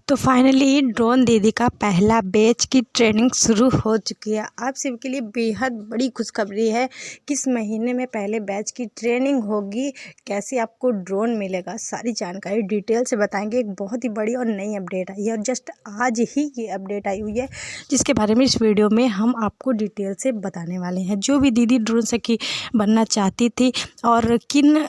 तो finally drone दीदी का पहला बैच की ट्रेनिंग शुरू हो चुकी है। आप सबके लिए बेहद बड़ी खुशखबरी है। किस महीने में पहले बैच की ट्रेनिंग होगी, कैसे आपको ड्रोन मिलेगा, सारी जानकारी डिटेल से बताएंगे। एक बहुत ही बड़ी और नई अपडेट आई है और जस्ट आज ही ये अपडेट आई हुई है, जिसके बारे में इस वीडियो में हम आपको डिटेल से बताने वाले हैं। जो भी दीदी ड्रोन सखी बनना चाहती थी और किन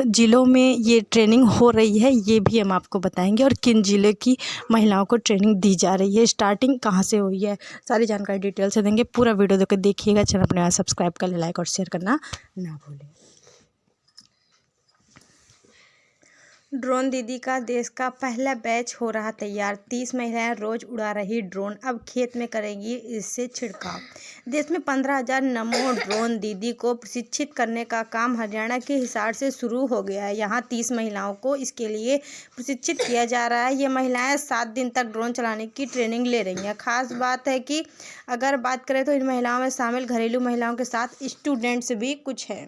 ज़िलों में ये ट्रेनिंग हो रही है, ये भी हम आपको बताएंगे और किन ज़िले की महिलाओं को ट्रेनिंग दी जा रही है, स्टार्टिंग कहाँ से हुई है, सारी जानकारी डिटेल से देंगे। पूरा वीडियो देखकर देखिएगा। चैनल अपने आप सब्सक्राइब कर ले, लाइक और शेयर करना ना भूलें। ड्रोन दीदी का देश का पहला बैच हो रहा तैयार। 30 महिलाएं रोज उड़ा रही ड्रोन, अब खेत में करेंगी इससे छिड़काव। देश में 15,000 नमो ड्रोन दीदी को प्रशिक्षित करने का काम हरियाणा के हिसार से शुरू हो गया है। यहाँ 30 महिलाओं को इसके लिए प्रशिक्षित किया जा रहा है। ये महिलाएं 7 दिन तक ड्रोन चलाने की ट्रेनिंग ले रही हैं। खास बात है कि अगर बात करें तो इन महिलाओं में शामिल घरेलू महिलाओं के साथ स्टूडेंट्स भी कुछ हैं।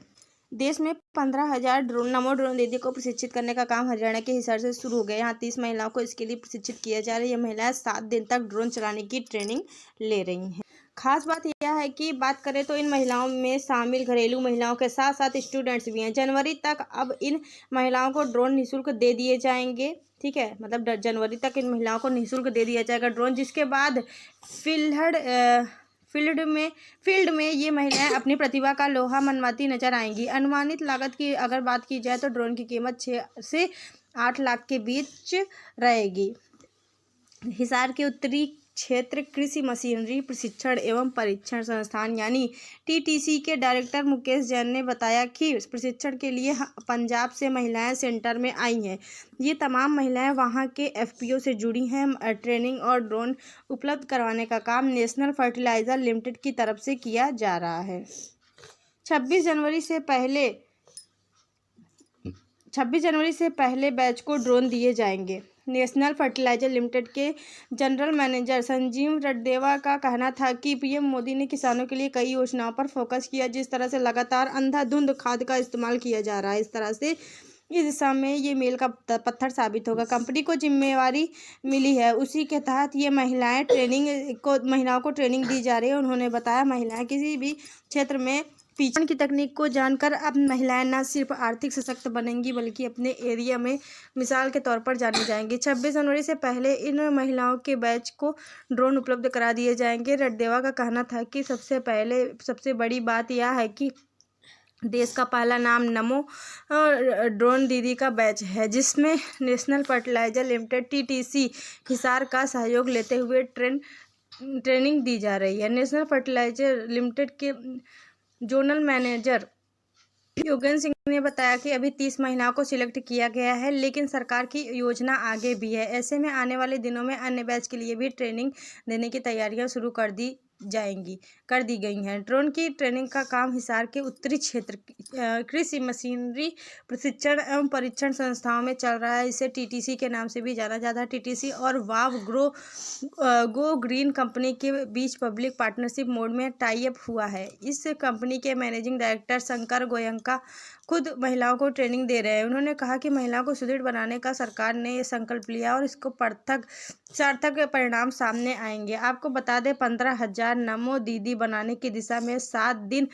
देश में 15,000 नमो ड्रोन दीदी को प्रशिक्षित करने का काम हरियाणा के हिसार से शुरू हो गया। यहाँ 30 महिलाओं को इसके लिए प्रशिक्षित किया जा रहा है। ये महिलाएं 7 दिन तक ड्रोन चलाने की ट्रेनिंग ले रही हैं। खास बात यह है कि बात करें तो इन महिलाओं में शामिल घरेलू महिलाओं के साथ साथ स्टूडेंट्स भी हैं। जनवरी तक अब इन महिलाओं को ड्रोन निःशुल्क दे दिए जाएंगे। ठीक है, मतलब जनवरी तक इन महिलाओं को निःशुल्क दे दिया जाएगा ड्रोन, जिसके बाद फील्ड में ये महिलाएं अपनी प्रतिभा का लोहा मनवाती नजर आएंगी। अनुमानित लागत की अगर बात की जाए तो ड्रोन की कीमत 6 से 8 लाख के बीच रहेगी। हिसार के उत्तरी क्षेत्र कृषि मशीनरी प्रशिक्षण एवं परीक्षण संस्थान यानी टीटीसी के डायरेक्टर मुकेश जैन ने बताया कि प्रशिक्षण के लिए पंजाब से महिलाएं सेंटर में आई हैं। ये तमाम महिलाएं वहां के एफपीओ से जुड़ी हैं। ट्रेनिंग और ड्रोन उपलब्ध करवाने का काम नेशनल फर्टिलाइजर लिमिटेड की तरफ से किया जा रहा है। 26 जनवरी से पहले बैच को ड्रोन दिए जाएंगे। नेशनल फर्टिलाइजर लिमिटेड के जनरल मैनेजर संजीव रडदेवा का कहना था कि पीएम मोदी ने किसानों के लिए कई योजनाओं पर फोकस किया। जिस तरह से लगातार अंधाधुंध खाद का इस्तेमाल किया जा रहा है, इस तरह से इस दिशा में ये मील का पत्थर साबित होगा। कंपनी को जिम्मेवारी मिली है, उसी के तहत ये महिलाओं को ट्रेनिंग दी जा रही है। उन्होंने बताया, महिलाएं किसी भी क्षेत्र में पीछे की तकनीक को जानकर अब महिलाएं न सिर्फ आर्थिक सशक्त बनेंगी बल्कि अपने एरिया में मिसाल के तौर पर जानी जाएंगी। 26 जनवरी से पहले इन महिलाओं के बैच को ड्रोन उपलब्ध करा दिए जाएंगे। रडदेवा का कहना था कि सबसे बड़ी बात यह है कि देश का पहला नाम नमो ड्रोन दीदी का बैच है, जिसमें national fertilizer limited TTC Hisar का सहयोग लेते हुए ट्रेनिंग दी जा रही है। नेशनल फर्टिलाइजर लिमिटेड के जोनल मैनेजर योगेंद्र सिंह ने बताया कि अभी 30 महिलाओं को सिलेक्ट किया गया है, लेकिन सरकार की योजना आगे भी है। ऐसे में आने वाले दिनों में अन्य बैच के लिए भी ट्रेनिंग देने की तैयारियां शुरू कर दी गई हैं। ड्रोन की ट्रेनिंग का काम हिसार के उत्तरी क्षेत्र कृषि मशीनरी प्रशिक्षण एवं परीक्षण संस्थाओं में चल रहा है। इसे टीटीसी के नाम से भी जाना जाता है। टीटीसी और वाव गो ग्रीन कंपनी के बीच पब्लिक पार्टनरशिप मोड में टाई अप हुआ है। इस कंपनी के मैनेजिंग डायरेक्टर शंकर गोयंका खुद महिलाओं को ट्रेनिंग दे रहे हैं। उन्होंने कहा कि महिलाओं को सुदृढ़ बनाने का सरकार ने ये संकल्प लिया और इसको सार्थक परिणाम सामने आएंगे। आपको बता दें, 15,000 नमो दीदी बनाने की दिशा में 7 दिन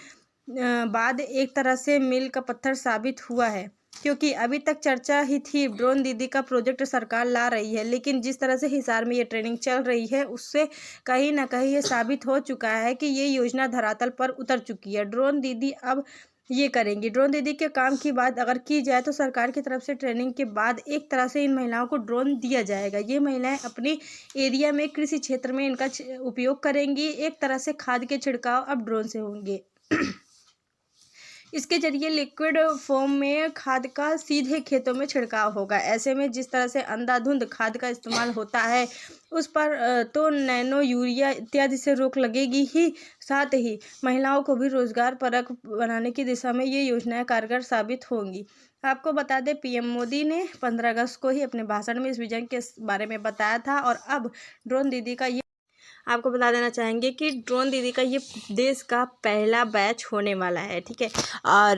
बाद एक तरह से मील का पत्थर साबित हुआ है, क्योंकि अभी तक चर्चा ही थी। ड्रोन दीदी का प्रोजेक्ट सरकार ला रही है, लेकिन जिस तरह से हिसार में ये ट्रेनिंग चल रही है, उससे कहीं ना कहीं ये साबित हो चुका है कि ये योजना धरातल पर उतर चुकी है। ड्रोन दीदी अब ये करेंगी। ड्रोन दीदी के काम की बात अगर की जाए तो सरकार की तरफ से ट्रेनिंग के बाद एक तरह से इन महिलाओं को ड्रोन दिया जाएगा। ये महिलाएं अपने एरिया में कृषि क्षेत्र में इनका उपयोग करेंगी। एक तरह से खाद के छिड़काव अब ड्रोन से होंगे। इसके जरिए लिक्विड फॉर्म में खाद का सीधे खेतों में छिड़काव होगा। ऐसे में जिस तरह से अंधाधुंध खाद का इस्तेमाल होता है, उस पर तो नैनो यूरिया इत्यादि से रोक लगेगी ही, साथ ही महिलाओं को भी रोजगार परक बनाने की दिशा में ये योजनाएं कारगर साबित होंगी। आपको बता दें, पीएम मोदी ने 15 अगस्त को ही अपने भाषण में इस विजन के बारे में बताया था और अब ड्रोन दीदी का आपको बता देना चाहेंगे कि ड्रोन दीदी का ये देश का पहला बैच होने वाला है, ठीक है। और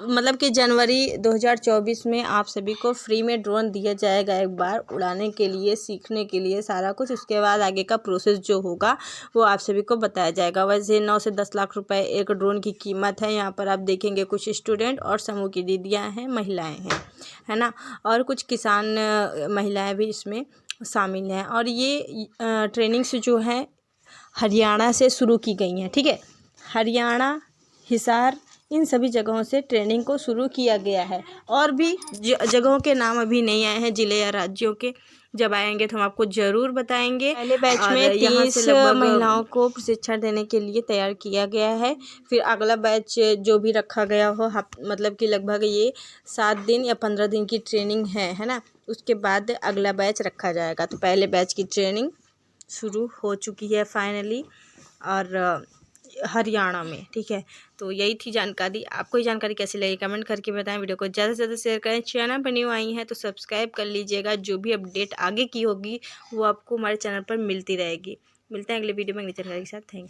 मतलब कि जनवरी 2024 में आप सभी को फ्री में ड्रोन दिया जाएगा, एक बार उड़ाने के लिए, सीखने के लिए सारा कुछ। उसके बाद आगे का प्रोसेस जो होगा वो आप सभी को बताया जाएगा। वैसे 9 से 10 लाख रुपए एक ड्रोन की कीमत है। यहाँ पर आप देखेंगे कुछ स्टूडेंट और समूह की दीदियाँ हैं, महिलाएँ हैं, है ना, और कुछ किसान महिलाएँ भी इसमें शामिल हैं। और ये ट्रेनिंग्स जो है हरियाणा से शुरू की गई हैं, ठीक है। हरियाणा, हिसार, इन सभी जगहों से ट्रेनिंग को शुरू किया गया है। और भी जगहों के नाम अभी नहीं आए हैं, जिले या राज्यों के। जब आएंगे तो हम आपको ज़रूर बताएंगे। पहले बैच में 30 महिलाओं को प्रशिक्षण देने के लिए तैयार किया गया है। फिर अगला बैच जो भी रखा गया हो, मतलब कि लगभग ये 7 दिन या 15 दिन की ट्रेनिंग है ना। उसके बाद अगला बैच रखा जाएगा। तो पहले बैच की ट्रेनिंग शुरू हो चुकी है फाइनली, और हरियाणा में, ठीक है। तो यही थी जानकारी। आपको ये जानकारी कैसी लगी कमेंट करके बताएं। वीडियो को ज़्यादा से ज़्यादा शेयर करें। चैनल पर न्यू आई हैं तो सब्सक्राइब कर लीजिएगा। जो भी अपडेट आगे की होगी वो आपको हमारे चैनल पर मिलती रहेगी। मिलते हैं अगले वीडियो में अगली जानकारी के साथ। Thank you.